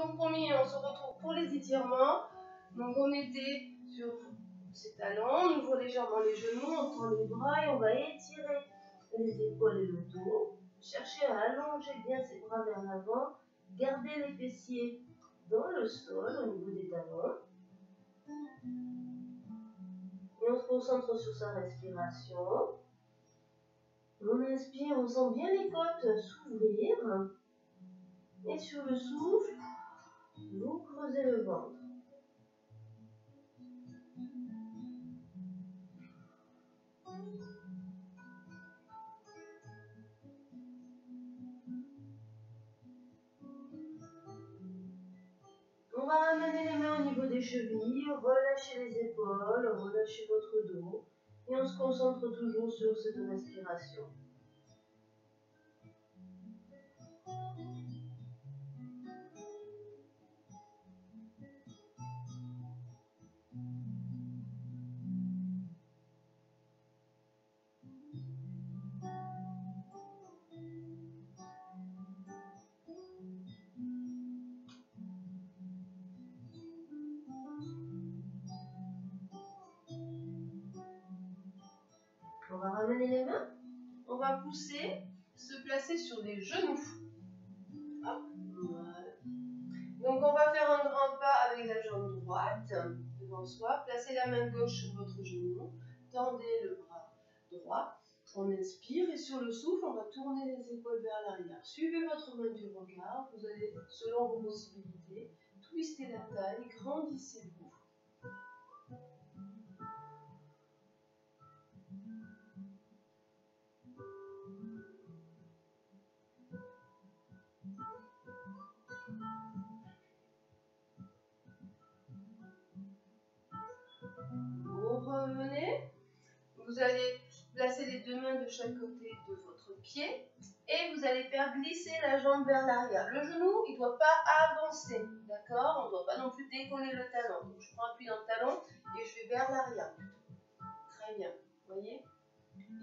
comme promis, on se retrouve pour les étirements. Donc on était sur ses talons, on ouvre légèrement les genoux, on tend les bras et on va étirer les épaules et le dos. Cherchez à allonger bien ses bras vers l'avant. Gardez les fessiers dans le sol au niveau des talons. Et on se concentre sur sa respiration. On inspire, on sent bien les côtes s'ouvrir. Et sur le souffle, vous creusez le ventre. On va ramener les mains au niveau des chevilles, relâchez les épaules, relâchez votre dos. Et on se concentre toujours sur cette respiration. On va ramener les mains. On va pousser, se placer sur les genoux. Hop, voilà. Donc on va faire un grand pas avec la jambe droite devant soi. Placez la main gauche sur votre genou. Tendez le bras droit. On inspire et sur le souffle, on va tourner les épaules vers l'arrière. Suivez votre main du regard. Vous allez, selon vos possibilités, twister la taille, grandissez-vous. Vous revenez, vous allez placer les deux mains de chaque côté de votre pied et vous allez faire glisser la jambe vers l'arrière. Le genou, il ne doit pas avancer, d'accord? On ne doit pas non plus décoller le talon. Donc je prends appui dans le talon et je vais vers l'arrière. Très bien, vous voyez?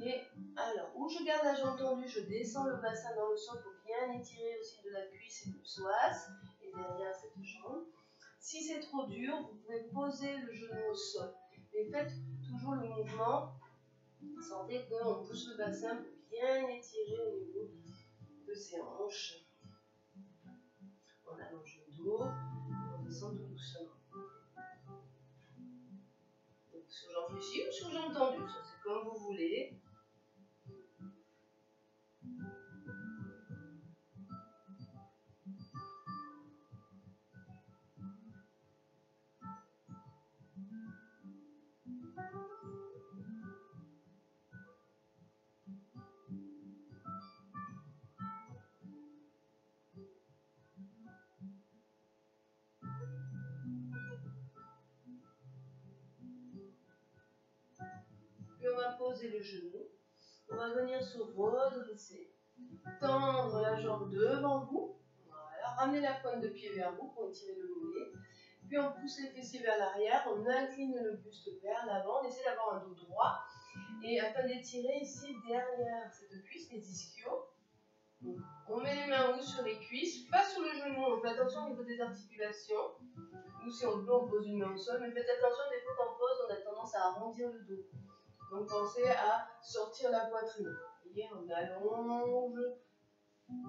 Et alors, où je garde la jambe tendue, je descends le bassin dans le sol pour bien étirer aussi de la cuisse et du psoas et derrière cette jambe. Si c'est trop dur, vous pouvez poser le genou au sol. Mais faites toujours le mouvement. Sentez qu'on pousse le bassin pour bien étirer au niveau de ses hanches. On allonge le dos et on descend tout doucement. Donc sur jambe fléchie ou sur jambe tendue, ça c'est comme vous voulez. Puis on va poser le genou. On va venir se redresser. Tendre la jambe devant vous. Voilà. Ramenez la pointe de pied vers vous pour étirer le mollet. Puis on pousse les fessiers vers l'arrière. On incline le buste vers l'avant. On essaie d'avoir un dos droit. Et afin d'étirer ici derrière cette cuisse, les ischios. Donc, on met les mains haut sur les cuisses, pas sur le genou. On fait attention au niveau des articulations. Ou si on peut, on pose une main au sol. Mais faites attention, des fois qu'on pose, on a tendance à arrondir le dos. Donc pensez à sortir la poitrine. Vous voyez, on allonge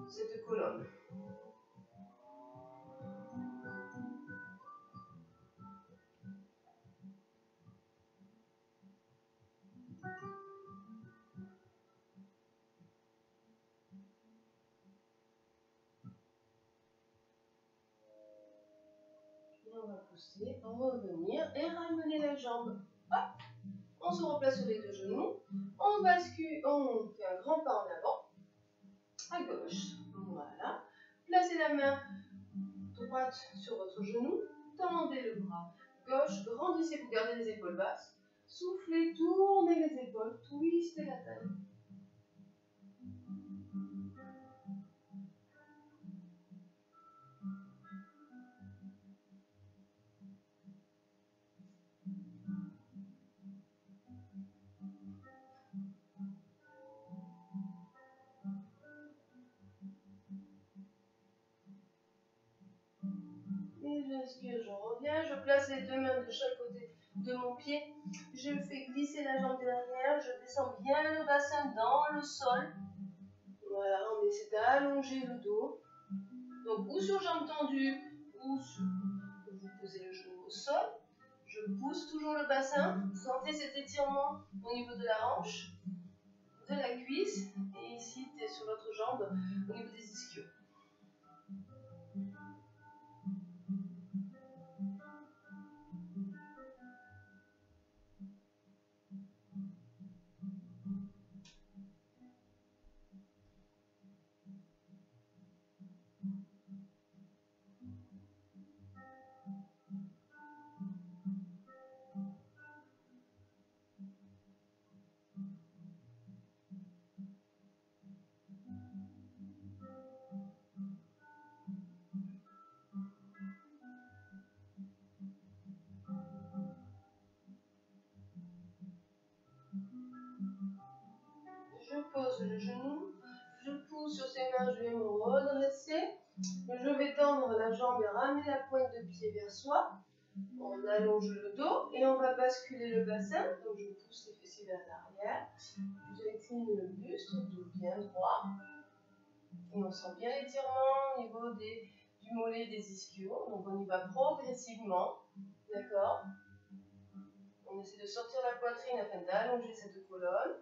cette colonne. Et on va pousser, revenir et ramener la jambe. Hop, on se replace sur les deux genoux. On bascule, on fait un grand pas en avant. À gauche. Voilà. Placez la main droite sur votre genou. Tendez le bras gauche. Grandissez, vous gardez les épaules basses. Soufflez, tournez les épaules. Twistez la taille. J'inspire, je reviens, je place les deux mains de chaque côté de mon pied. Je fais glisser la jambe derrière, je descends bien le bassin dans le sol. Voilà, on essaie d'allonger le dos. Donc, ou sur jambes tendues, ou sur... Vous posez le genou au sol. Je pousse toujours le bassin. Sentez cet étirement au niveau de la hanche, de la cuisse. Et ici, sur l'autre jambe, au niveau des ischios. Je pose le genou, je pousse sur ces mains, je vais me redresser. Je vais tendre la jambe et ramener la pointe de pied vers soi. On allonge le dos et on va basculer le bassin. Donc je pousse les fessiers vers l'arrière. J'incline le buste, dos bien droit. Et on sent bien l'étirement au niveau du mollet des ischios. Donc on y va progressivement. D'accord? On essaie de sortir la poitrine afin d'allonger cette colonne.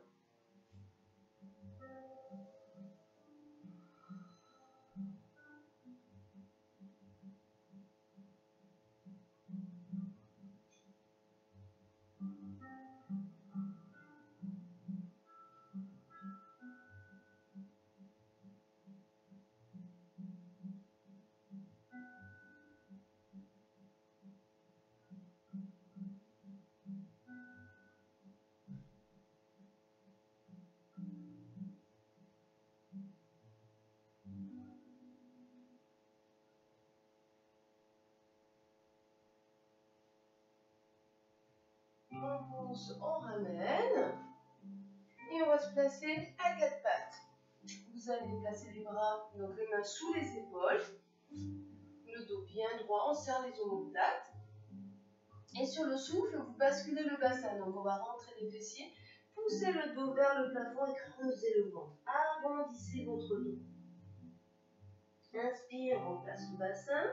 On pousse, on ramène. Et on va se placer à quatre pattes. Vous allez placer les bras, donc les mains sous les épaules. Le dos bien droit, on serre les omoplates. Et sur le souffle, vous basculez le bassin. Donc on va rentrer les fessiers, poussez le dos vers le plafond et creusez le ventre. Arrondissez votre dos. Inspire, on place le bassin,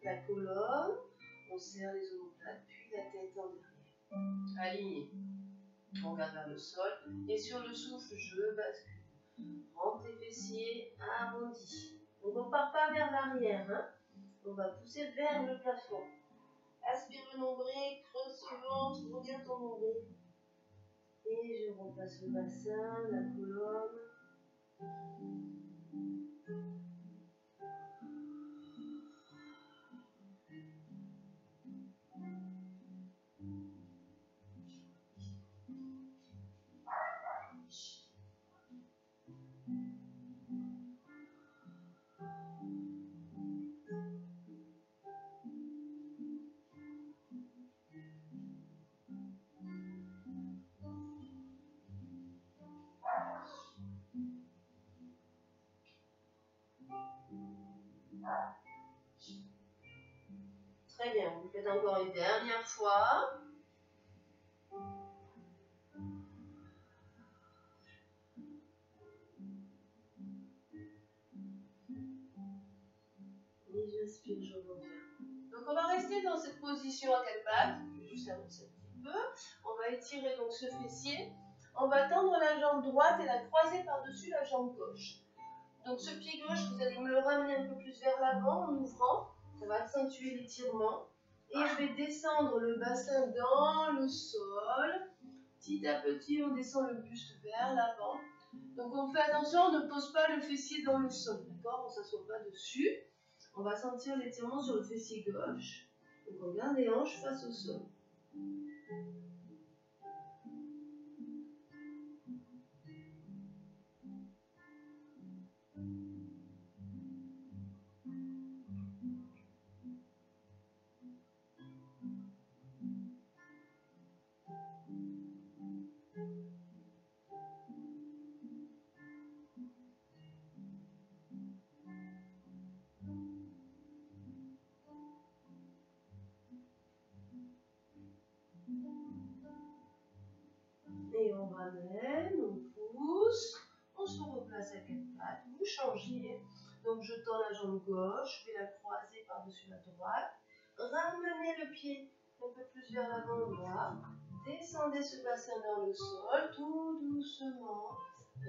la colonne, on serre les omoplates, puis la tête en derrière. Aligné. On regarde vers le sol et sur le souffle, je bascule. Rentre les fessiers, arrondi. Donc on ne part pas vers l'arrière, hein. On va pousser vers le plafond. Aspire le nombril, creuse ce ventre, regarde ton nombril. Et je repasse le bassin, la colonne. Très bien, vous le faites encore une dernière fois. Et j'inspire, je reviens. Donc on va rester dans cette position à quatre pattes. Je vais juste avancer un petit peu. On va étirer donc ce fessier. On va tendre la jambe droite et la croiser par-dessus la jambe gauche. Donc ce pied gauche, vous allez me le ramener un peu plus vers l'avant en ouvrant. Ça va accentuer l'étirement. Et je vais descendre le bassin dans le sol. Petit à petit, on descend le buste vers l'avant. Donc on fait attention, on ne pose pas le fessier dans le sol, d'accord? On ne s'assoit pas dessus. On va sentir l'étirement sur le fessier gauche. Donc on garde les hanches face au sol. ramène, on pousse, on se replace à 4 pattes, vous changez. Donc je tends la jambe gauche, je vais la croiser par-dessus la droite. Ramenez le pied un peu plus vers l'avant droit. Descendez ce bassin dans le sol, tout doucement.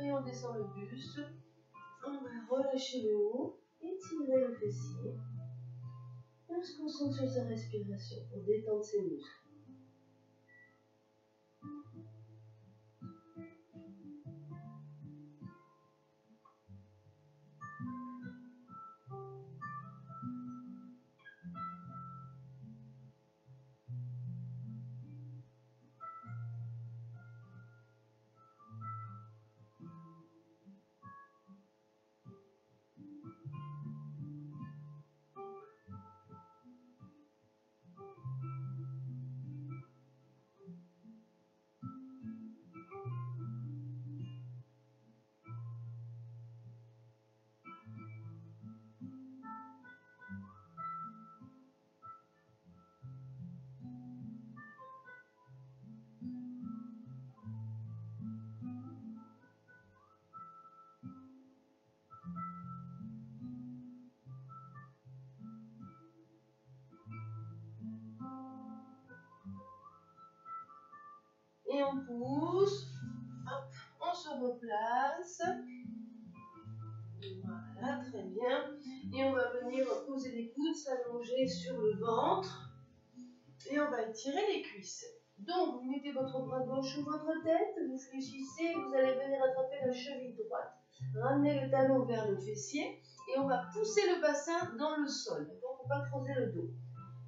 Et on descend le buste. On va relâcher le haut, étirer le fessier. On se concentre sur sa respiration pour détendre ses muscles. Et on pousse, hop, on se replace. Voilà, très bien. Et on va venir poser les coudes, s'allonger sur le ventre. Et on va étirer les cuisses. Donc, vous mettez votre bras gauche sur votre tête, vous fléchissez, vous allez venir attraper la cheville droite. Ramenez le talon vers le fessier et on va pousser le bassin dans le sol. Donc, il ne faut pas creuser le dos.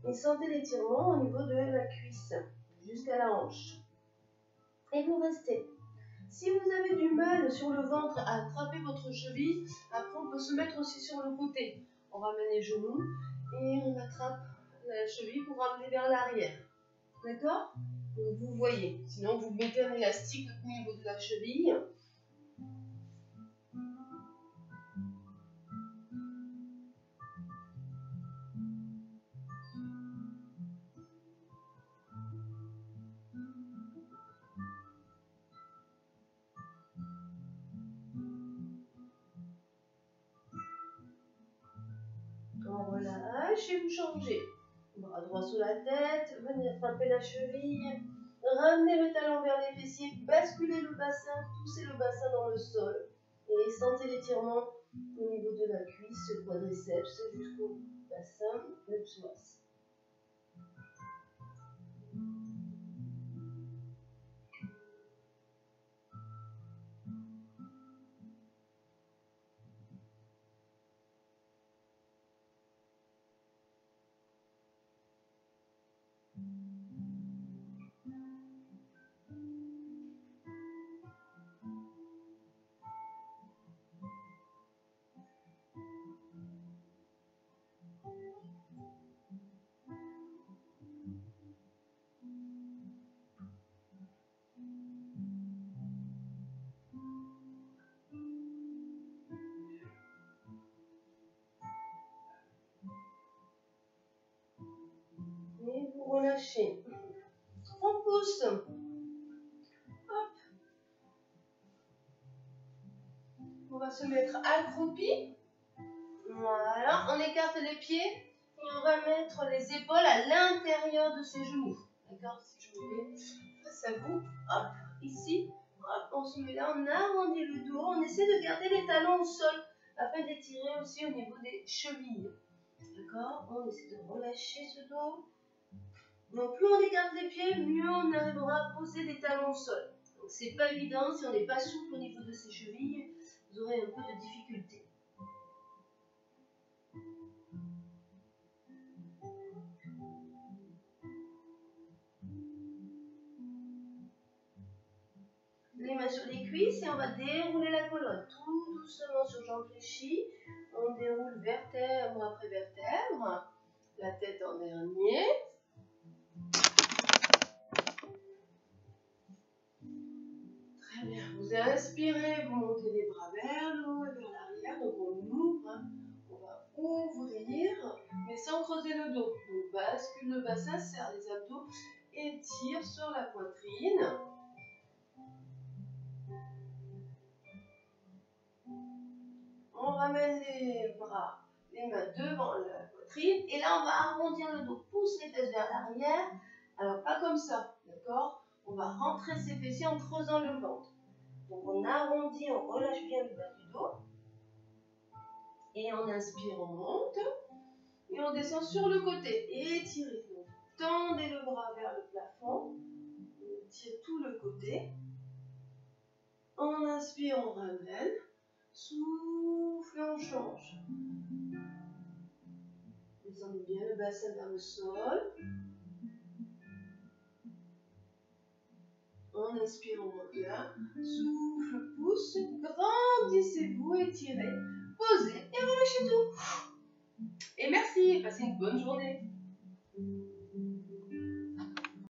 Et sentez l'étirement au niveau de la cuisse, jusqu'à la hanche. Et vous restez. Si vous avez du mal sur le ventre à attraper votre cheville, après on peut se mettre aussi sur le côté. On ramène les genoux et on attrape la cheville pour ramener vers l'arrière. D'accord? Donc vous voyez. Sinon vous mettez un élastique au niveau de la cheville. On relâche et vous changez. Bras droit sous la tête, venez attraper la cheville, ramenez le talon vers les fessiers, basculez le bassin, poussez le bassin dans le sol et sentez l'étirement au niveau de la cuisse, quadriceps jusqu'au bassin, le psoas. Et vous relâchez. On pousse. Hop. On va se mettre accroupi. Voilà. On écarte les pieds et on va mettre les épaules à l'intérieur de ses genoux. D'accord? Si je me mets face à vous, hop, ici, hop, on se met là, on arrondit le dos, on essaie de garder les talons au sol afin d'étirer aussi au niveau des chevilles. D'accord? On essaie de relâcher ce dos. Donc plus on écarte les pieds, mieux on arrivera à poser les talons au sol. Donc c'est pas évident, si on n'est pas souple au niveau de ses chevilles, vous aurez un peu de difficulté. Les mains sur les cuisses et on va dérouler la colonne tout doucement sur jambes fléchies. On déroule vertèbre après vertèbre, la tête en dernier. Très bien, vous inspirez, vous montez les bras vers le haut et vers l'arrière, donc on ouvre, on va ouvrir, mais sans creuser le dos. Donc bascule le bassin, serre les abdos, étire sur la poitrine. ramène les bras, les mains devant la poitrine. Et là, on va arrondir le dos. Pousse les fesses vers l'arrière. Alors, pas comme ça, d'accord? On va rentrer ses fessiers en creusant le ventre. Donc, on arrondit, on relâche bien le bas du dos. Et on inspire, on monte. Et on descend sur le côté. Étirez. Donc, tendez le bras vers le plafond. On tire tout le côté. On inspire, on ramène. Souffle, on change. Descendez bien le bassin vers le sol. On inspire, on revient. Souffle, pousse. Grandissez-vous, étirez. Posez et relâchez tout. Et merci, passez une bonne journée.